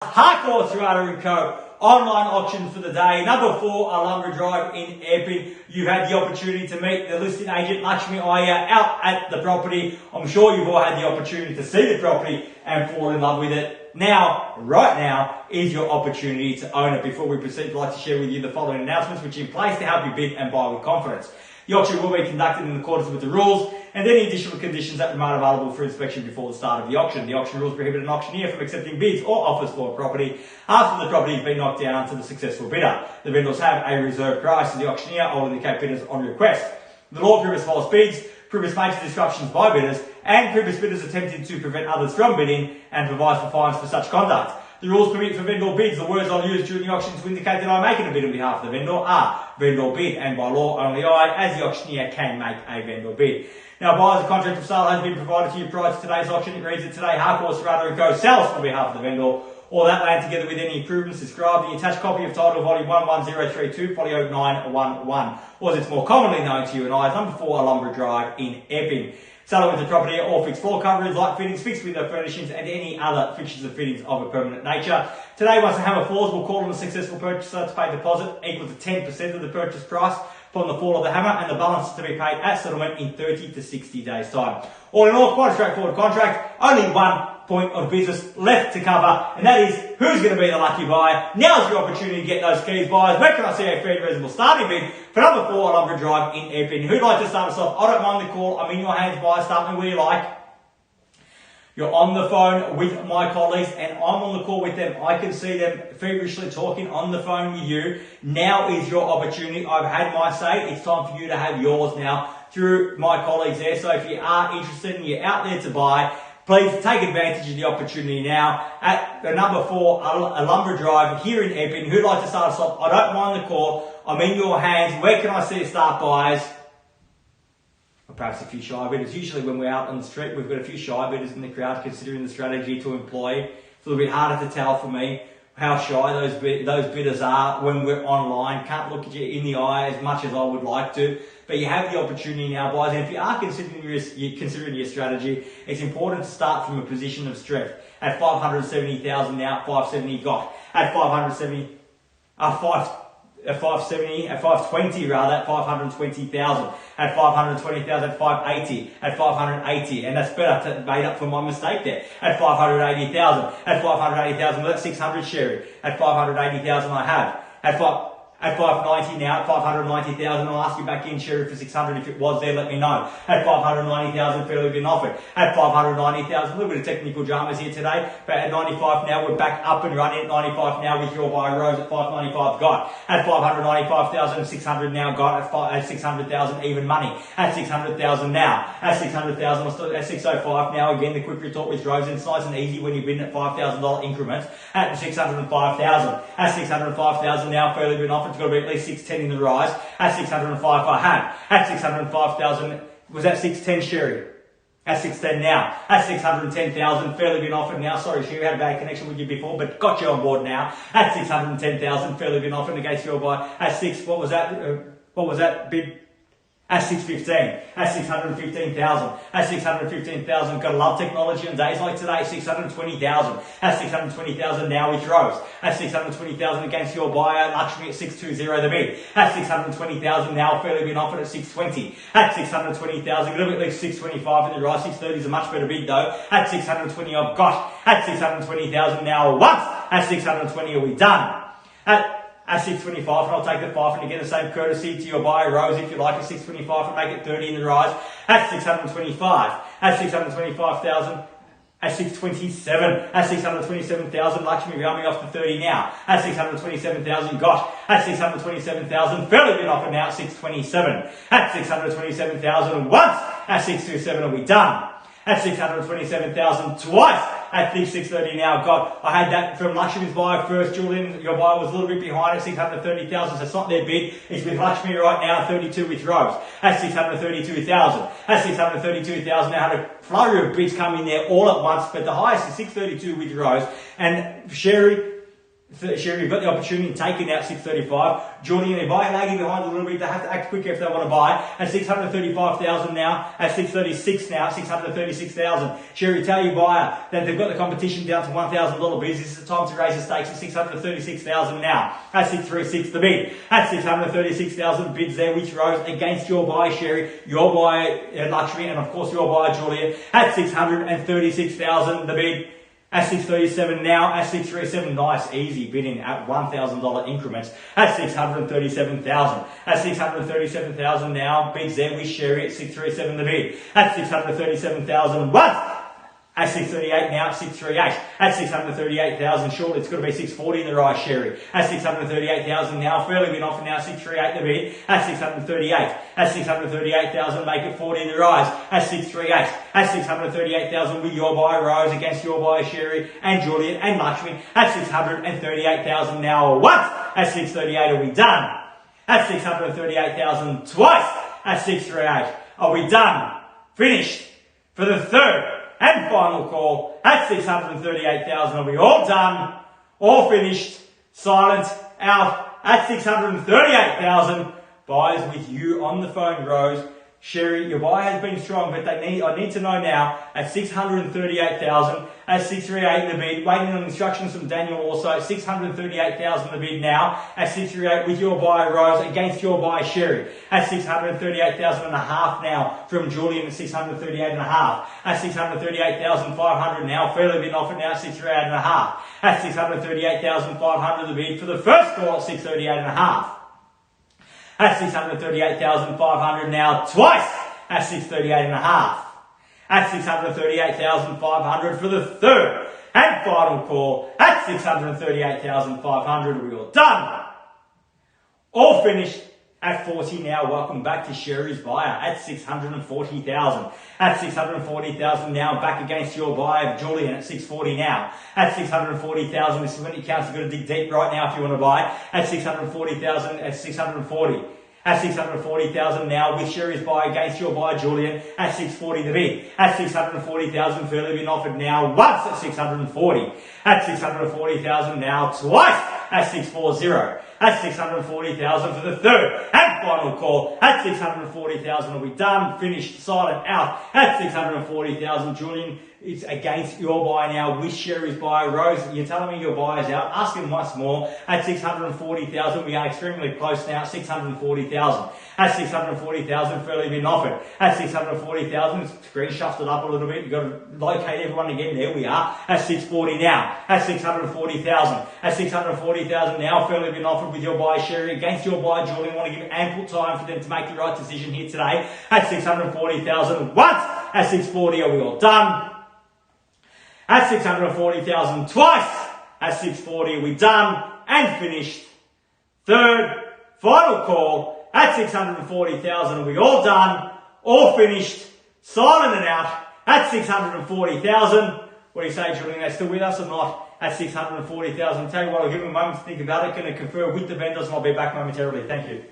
Harcourts, Rata & Co. Online auction for the day. Number 4, Alhambra Drive in Epping. You've had the opportunity to meet the listing agent, Lakshmi, Iyer, out at the property. I'm sure you've all had the opportunity to see the property and fall in love with it. Now, right now, is your opportunity to own it. Before we proceed, I'd like to share with you the following announcements, which are in place to help you bid and buy with confidence. The auction will be conducted in accordance with the rules and any additional conditions that remain available for inspection before the start of the auction. The auction rules prohibit an auctioneer from accepting bids or offers for a property after the property has been knocked down to the successful bidder. The vendors have a reserve price, and the auctioneer will indicate bidders on request. The law prohibits false bids, prohibits major disruptions by bidders, and prohibits bidders attempting to prevent others from bidding, and provides for fines for such conduct. The rules permit for vendor bids. The words I'll use during the auction to indicate that I'm making a bid on behalf of the vendor are vendor bid, and by law only I, as the auctioneer, can make a vendor bid. Now, buyers, a contract of sale has been provided to you prior to today's auction. It reads that today Harcourts, Rata & Co. sells on behalf of the vendor or that land together with any improvements described. The attached copy of title volume 11032 folio 911, or as it's more commonly known to you and I, as number 4 Alhambra Drive in Epping. Seller with the property or fixed floor coverings, light fittings, fixed window furnishings, and any other fixtures and fittings of a permanent nature. Today, once the hammer falls, we'll call on the successful purchaser to pay a deposit equal to 10% of the purchase price upon the fall of the hammer, and the balance is to be paid at settlement in 30 to 60 days' time. All in all, quite a straightforward contract. Only one point of business left to cover, and that is who's going to be the lucky buyer. Now's your opportunity to get those keys, buyers. Where can I see a fair and reasonable starting bid for number 4 Alhambra Drive in Epping? Who'd like to start us off? I don't mind the call. I'm in your hands, buyers. Start me where you like. You're on the phone with my colleagues and I'm on the call with them. I can see them feverishly talking on the phone with you. Now is your opportunity. I've had my say. It's time for you to have yours now through my colleagues there. So if you are interested and you're out there to buy, please take advantage of the opportunity now at the number 4 Alhambra Drive here in Epping. Who'd like to start us off? I don't mind the call. I'm in your hands. Where can I see a start, buyers? Or perhaps a few shy bidders. Usually when we're out on the street, we've got a few shy bidders in the crowd considering the strategy to employ. It's a little bit harder to tell for me how shy those bidders are when we're online. Can't look at you in the eye as much as I would like to. But you have the opportunity now, buyers. And if you are considering your strategy, it's important to start from a position of strength. At 570,000 now, 570 got. At 520 rather, at 520,000, at 520,000, 580, at 580, and that's better made up for my mistake there. At 580,000, at 580,000, well, that's 600 Sherry. At 580,000 I have. At 590 now, at 590,000, I'll ask you back in, Sherry, for 600. If it was there, let me know. At 590,000, fairly been offered. At 590,000, a little bit of technical dramas here today, but at 95 now, we're back up and running. At 95 now with your buy Rose at 595 got. At 595,000, 600 now got. At 600,000, even money. At 600,000 now. At 600,000, we're still at 605 now. Again, the quick retort with Rose, and it's nice and easy when you've been at $5,000 increments. At 605,000. At 605,000 now, fairly been offered. It's got to be at least 610 in the rise. At 605 I had. At 605,000, was that 610 Sherry? At 610 now. At 610,000, fairly been offered now. Sorry, Sherry, had a bad connection with you before, but got you on board now. At 610,000, fairly been offered against your buy. At 6, what was that bid? At 615, at 615,000, at 615,000, gotta love technology on days like today, 620,000, at 620,000 now with Rose, at 620,000 against your buyer, Lakshmi at 620 the bid, at 620,000 now fairly been offered at 620, at 620,000, a little bit like 625 in the rise, 630 is a much better bid though, at 620 I've got, at 620,000 now once, at 620 are we done, at 625, and I'll take the 5 and again the same courtesy to your buyer Rose if you like at 625 and make it 30 in the rise. At 625, at 625,000, at 627, at 627,000, Lakshmi round me off to 30 now. At 627,000 got. At 627,000, fairly been offered now at 627. At 627,000 once, at 627 are we done. At 627,000 twice. At 630 now got. I had that from Lakshmi's buyer first. Julian, your buyer was a little bit behind at 630,000, so it's not their bid. It's with Lakshmi right now, 32 with Rose. At 632,000. At 632,000, now had a flurry of bids come in there all at once, but the highest is 632 with Rose. And Sherry, Sherry, you've got the opportunity to take it out 635. Julian, if I lagging behind a little bit, they have to act quicker if they want to buy. At 635,000 now, at 636 now, 636,000. Sherry, tell your buyer that they've got the competition down to $1,000 bids. This is the time to raise the stakes at 636,000 now. At 636 the bid. At 636,000 bids there, which rose against your buyer, Sherry, your buyer, Lakshmi, and of course your buyer, Julian. At 636,000 the bid. At 637 now, at 637, nice, easy bidding at $1,000 increments. At 637,000. At 637,000 now, bids there with Sherry at 637 the bid. At 637,000 what? At 638 now, at 638. At 638,000 short, it's got to be 640 in the rise, Sherry. At 638,000 now, fairly been offered now, 638 the bid. At 638. At 638,000, make it 40 in the rise. At 638. At 638,000 with your buyer Rose against your buyer Sherry and Julian and Lakshmi. At 638,000 now, what? At 638 are we done? At 638,000 twice. At 638 are we done? Finished for the third and final call at 638,000. Are we all done? All finished? Silent? Out at 638,000. Buyers with you on the phone, Rose. Sherry, your buy has been strong, but I need to know now at 638,000, at 638 the bid, waiting on instructions from Daniel also, at 638,000 the bid now, at 638 with your buy Rose against your buy Sherry, at 638,000 and a half now from Julian at 638 and a half, at 638,500 now, fairly been offered now at 638 and a half, at 638,500 the bid for the first call at 638 and a half. At 638,500 now, twice at 638 and a half. At 638,500 for the third and final call at 638,500. We're all done. All finished at 40 now. Welcome back to Sherry's buyer at 640,000. At 640,000 now, back against your buyer, Julian, at 640 now. At 640,000, this is when it counts. You've got to dig deep right now if you want to buy. At 640,000, at 640. At 640,000 now, with Sherry's buy against your buyer, Julian, at 640 the bid. At 640,000, fairly been offered now once at 640. At 640,000 now, twice at 640. At 640,000 for the third and final call. At 640,000 are we done, finished, silent, out. At 640,000, Julian, it's against your buy now with Sherry's buy. Rose, you're telling me your buy is out. Ask him once more. At 640,000, we are extremely close now. 640,000. At 640,000, fairly been offered. At 640,000, screen shifted up a little bit. You've got to locate everyone again. There we are. At 640 now. At 640,000. At 640,000 now, fairly been offered with your buy Sherry against your buy Julian. Want to give ample time for them to make the right decision here today. At 640,000 once. At 640, are we all done? At 640,000 twice. At 640, are we done and finished? Third, final call. At 640,000, are we all done? All finished? Silent and out. At 640,000. What do you say, Julian? Are they still with us or not? At 640,000. Tell you what, I'll give them a moment to think about it. Going to confer with the vendors and I'll be back momentarily. Thank you.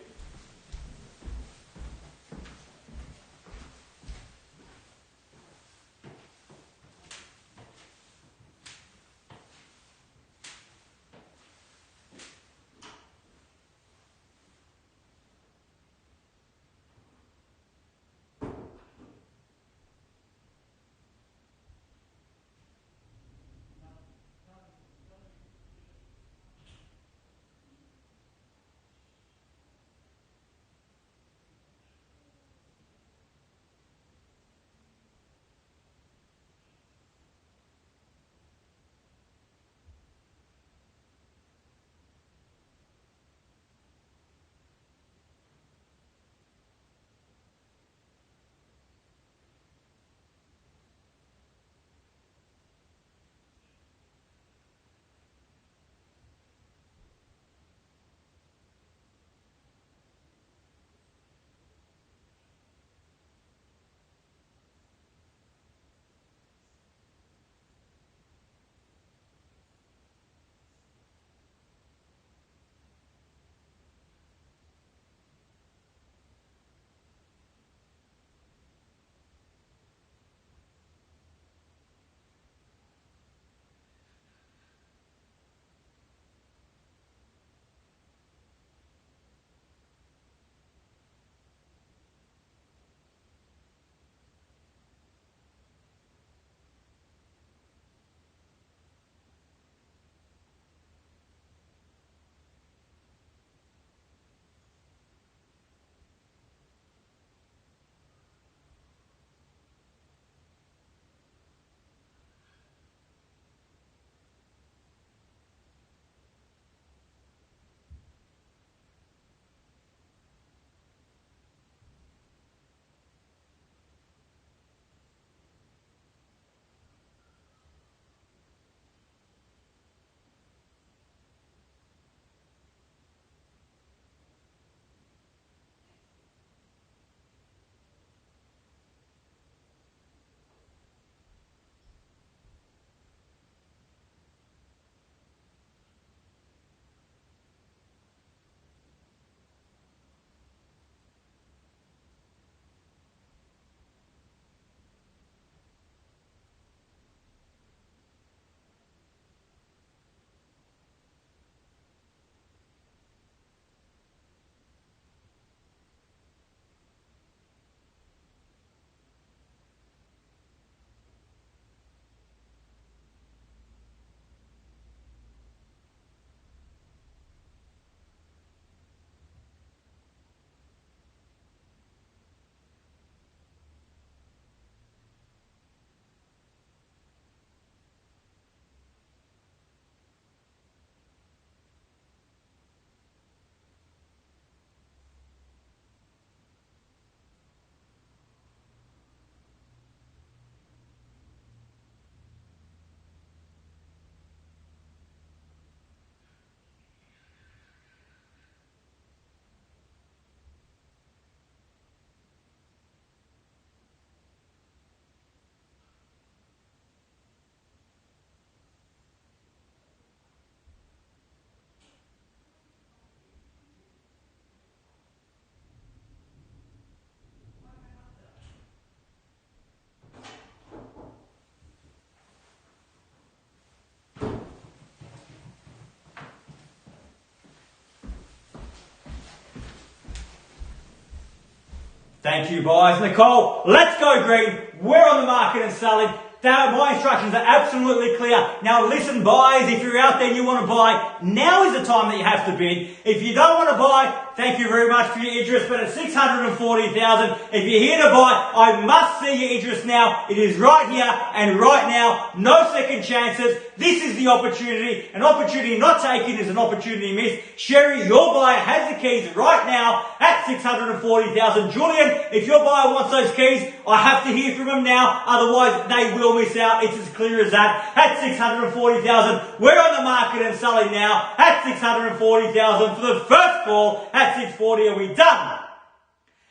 Thank you, buyers. Nicole, let's go green. We're on the market and selling. My instructions are absolutely clear. Now listen, buyers, if you're out there and you want to buy, now is the time that you have to bid. If you don't want to buy, thank you very much for your interest, but at 640,000, if you're here to buy, I must see your interest now. It is right here and right now. No second chances. This is the opportunity. An opportunity not taken is an opportunity missed. Sherry, your buyer has the keys right now at 640,000. Julian, if your buyer wants those keys, I have to hear from them now. Otherwise, they will miss out. It's as clear as that. At 640,000, we're on the market and selling now. At 640,000 for the first call. At 640, are we done?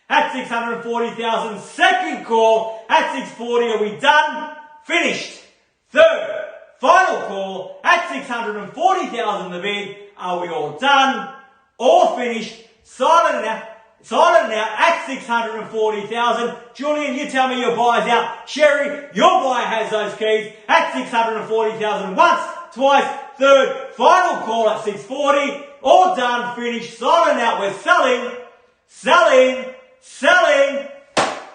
At 640,000, second call. At 640, are we done? Finished. Third, final call. At 640,000 the bid. Are we all done? All finished. Silent now. Silent now at 640,000. Julian, you tell me your buyer's out. Sherry, your buyer has those keys at 640,000 once, twice, third, final call at 640. All done, finished, silent out. We're selling, selling, selling.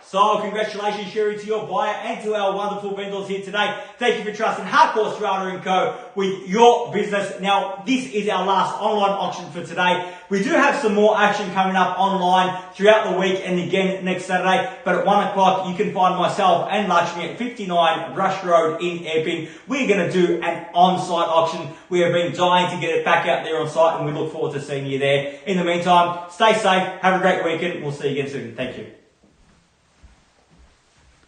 So congratulations, Sherry, to your buyer and to our wonderful vendors here today. Thank you for trusting Harcourts, Rata & Co. with your business. Now, this is our last online auction for today. We do have some more action coming up online throughout the week and again next Saturday. But at 1 o'clock, you can find myself and Lakshmi at 59 Rush Road in Epping. We're going to do an on-site auction. We have been dying to get it back out there on site, and we look forward to seeing you there. In the meantime, stay safe. Have a great weekend. We'll see you again soon. Thank you.